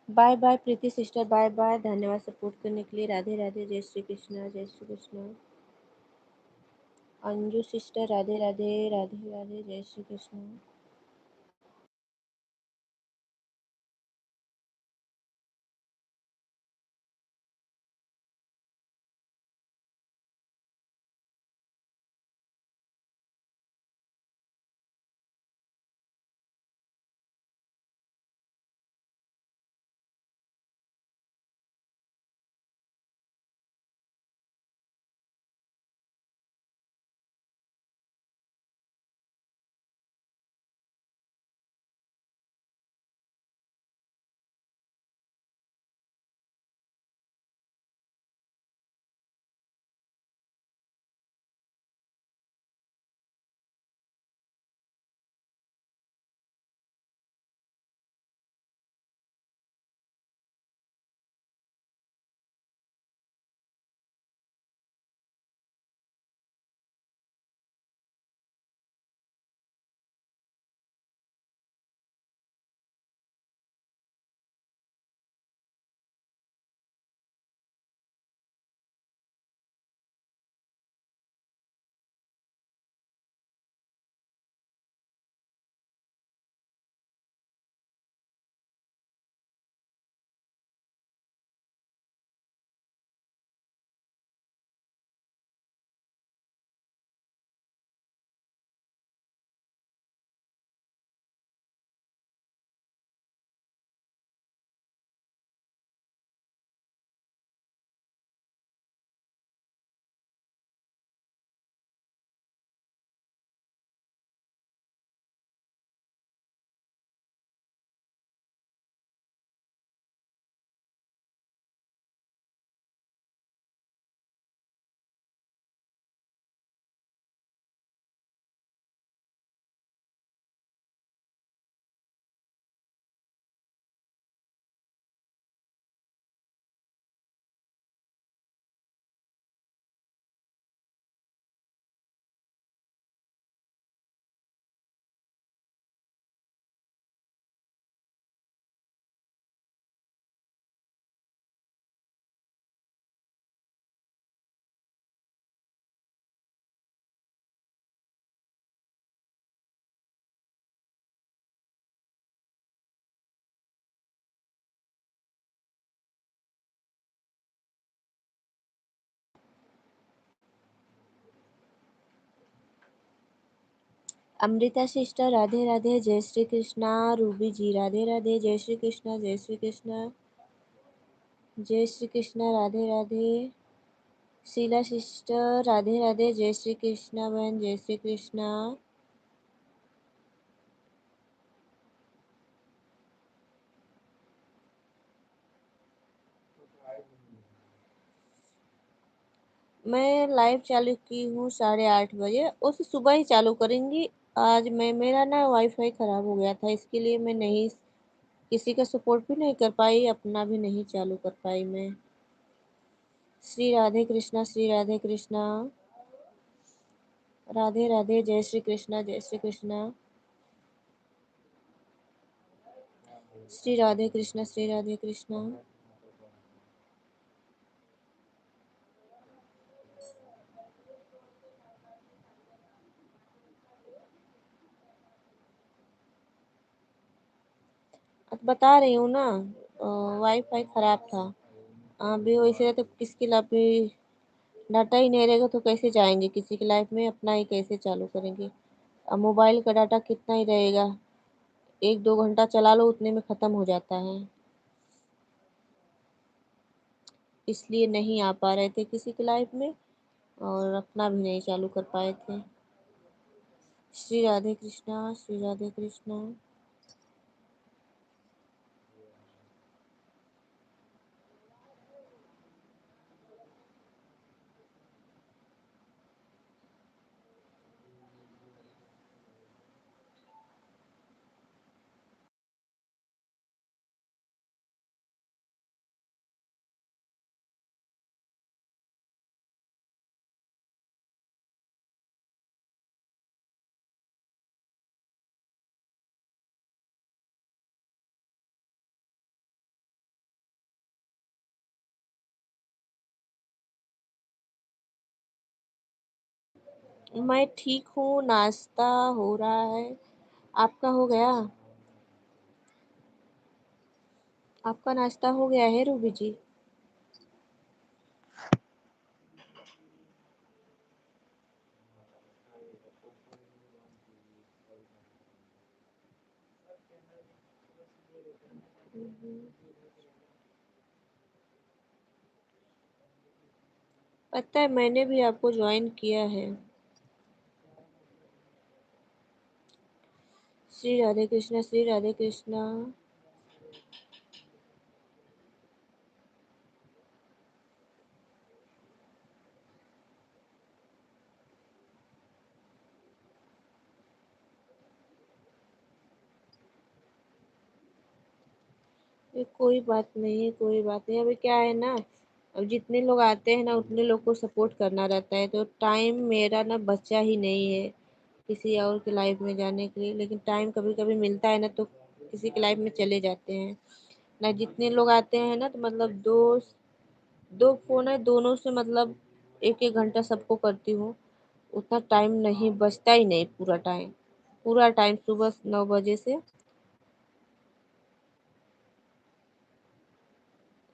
बाय बाय प्रीति सिस्टर, बाय बाय, धन्यवाद सपोर्ट करने के लिए। राधे राधे, जय श्री कृष्णा, जय श्री कृष्णा। अंजू सिस्टर, राधे राधे, राधे राधे, जय श्री कृष्णा। अमृता सिस्टर, राधे राधे, जय श्री कृष्णा। रूबी जी, राधे राधे, जय श्री कृष्णा, जय श्री कृष्णा, जय श्री कृष्णा, राधे राधे। शीला सिस्टर, राधे राधे, जय श्री कृष्णा बहन, जय श्री कृष्णा। मैं लाइव चालू की हूँ 8:30 बजे, उस सुबह ही चालू करेंगी। आज मैं मेरा ना वाईफाई ख़राब हो गया था, इसके लिए मैं नहीं किसी का सपोर्ट भी नहीं कर पाई, अपना भी नहीं चालू कर पाई मैं। श्री राधे कृष्णा, श्री राधे कृष्णा, राधे राधे, जय श्री कृष्णा, जय श्री कृष्णा, श्री राधे कृष्णा, श्री राधे कृष्णा। अब बता रही हूँ ना, वाईफाई ख़राब था। अभी वैसे तो किसकी अभी डाटा ही नहीं रहेगा तो कैसे जाएंगे किसी की लाइफ में, अपना ही कैसे चालू करेंगे। अब मोबाइल का डाटा कितना ही रहेगा, 1-2 घंटा चला लो उतने में ख़त्म हो जाता है, इसलिए नहीं आ पा रहे थे किसी की लाइफ में, और अपना भी नहीं चालू कर पाए थे। श्री राधे कृष्णा, श्री राधे कृष्णा। मैं ठीक हूँ, नाश्ता हो रहा है। आपका हो गया? आपका नाश्ता हो गया है रूबी जी? पता है, मैंने भी आपको ज्वाइन किया है। श्री राधे कृष्णा, श्री राधे कृष्णा। ये कोई बात नहीं, कोई बात नहीं। अभी क्या है ना, अब जितने लोग आते हैं ना उतने लोग को सपोर्ट करना रहता है, तो टाइम मेरा ना बचा ही नहीं है किसी और की लाइफ में जाने के लिए। लेकिन टाइम कभी कभी मिलता है ना, तो किसी की लाइफ में चले जाते हैं ना। जितने लोग आते हैं ना, तो मतलब दो दो फोन है, दोनों से मतलब एक एक घंटा सबको करती हूँ। उतना टाइम नहीं बचता ही नहीं, पूरा टाइम सुबह 9 बजे से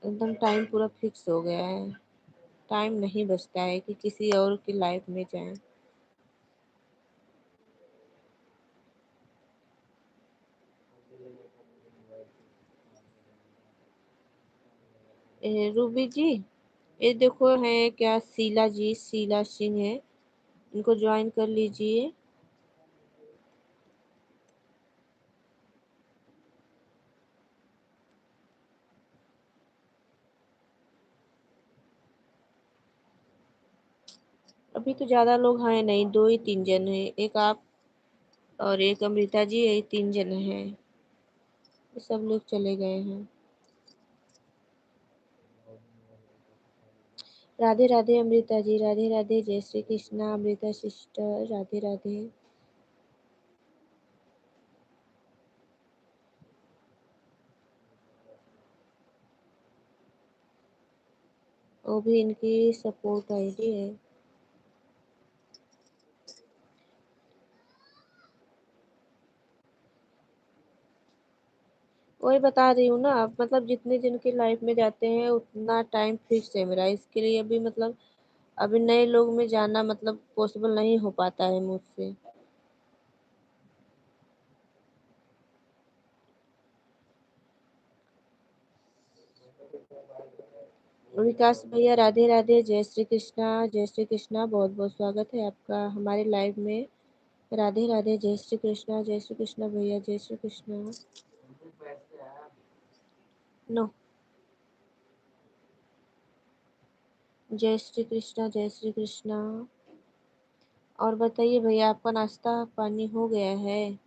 एकदम टाइम पूरा फिक्स हो गया है। टाइम नहीं बचता है कि किसी और की लाइफ में जाएं। रूबी जी, ये देखो है क्या, शीला जी, शीला सिंह है, इनको ज्वाइन कर लीजिए। अभी तो ज्यादा लोग हैं नहीं, दो ही तीन जन है, एक आप और एक अमृता जी, यही तीन जन हैं। सब लोग चले गए हैं। राधे राधे अमृता जी, राधे राधे, जय श्री कृष्णा अमृता सिस्टर, राधे राधे। वो भी इनकी सपोर्ट आईडी है। वही बता रही हूँ ना, मतलब जितने जिनकी लाइफ में जाते हैं उतना टाइम फिक्स है मेरा, इसके लिए अभी मतलब अभी नए लोग में जाना मतलब पॉसिबल नहीं हो पाता है मुझसे। विकास भैया, राधे राधे, जय श्री कृष्णा, जय श्री कृष्णा, बहुत बहुत स्वागत है आपका हमारे लाइव में। राधे राधे, जय श्री कृष्णा, जय श्री कृष्णा भैया, जय श्री कृष्णा। नो, जय श्री कृष्णा, जय श्री कृष्णा। और बताइए भैया, आपका नाश्ता पानी हो गया है?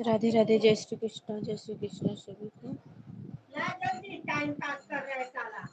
राधे राधे, जय श्री कृष्ण सभी को। ला जल्दी, टाइम पास कर रहा है साला।